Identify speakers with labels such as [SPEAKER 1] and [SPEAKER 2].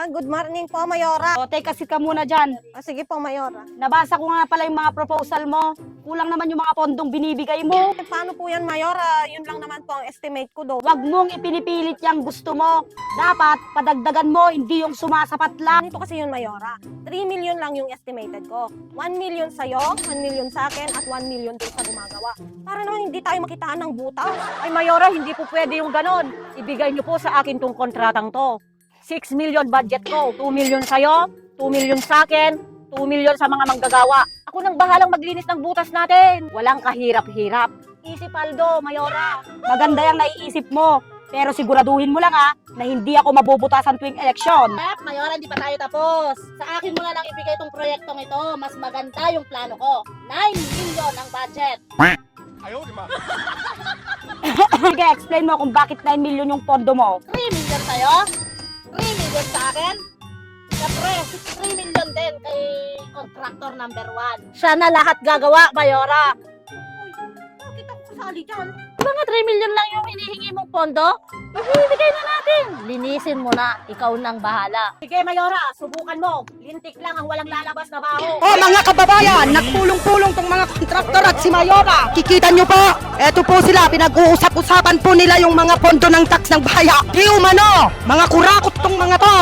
[SPEAKER 1] Good morning po, Mayora.
[SPEAKER 2] O, take a seat ka muna dyan.
[SPEAKER 1] Sige po, Mayora.
[SPEAKER 2] Nabasa ko nga pala yung mga proposal mo. Kulang naman yung mga pondong binibigay mo.
[SPEAKER 1] Paano po yan, Mayora? Yun lang naman po ang estimate ko do.
[SPEAKER 2] Huwag mong ipinipilit yung gusto mo. Dapat, padagdagan mo, hindi yung sumasapat lang.
[SPEAKER 1] Ganito kasi yun, Mayora. 3 million lang yung estimated ko. 1 million sa'yo, 1 million sa akin, at 1 million din sa gumagawa. Para naman hindi tayo makitaan ng butas.
[SPEAKER 3] Ay Mayora, hindi po pwede yung ganon. Ibigay niyo po sa akin tong kontratang to. 6 million budget ko, 2 million sa'yo, 2 million sa akin, 2 million sa mga manggagawa. Ako nang bahalang maglinis ng butas natin. Walang kahirap-hirap. Isip Aldo, Mayora.
[SPEAKER 2] Maganda yung naiisip mo. Pero siguraduhin mo lang na hindi ako mabubutasan tuwing eleksyon.
[SPEAKER 4] Mayora, hindi pa tayo tapos. Sa akin mo na lang ibigay itong proyektong ito. Mas maganda yung plano ko. 9 million ang budget.
[SPEAKER 2] Sige, explain mo kung bakit 9 million yung pondo mo.
[SPEAKER 4] 3 million sa'yo, 3 million sa akin. Siyempre, 3 million din kay contractor number 1. Siya na lahat gagawa, Mayora.
[SPEAKER 1] Bakit ako kasali dyan?
[SPEAKER 4] Mga 3 million lang yung hinihingi mong pondo. Ibibigay na natin. Linisin mo na. Ikaw nang bahala.
[SPEAKER 3] Sige Mayora, subukan mo. Lintik lang ang walang lalabas na baho.
[SPEAKER 5] O mga kababayan, nagpulong-pulong tong mga kontraktor at si Mayora. Kikita nyo po, eto po sila, pinag-uusap-usapan po nila yung mga pondo ng tax ng bayan. Di umano, mga kurakot tong mga to.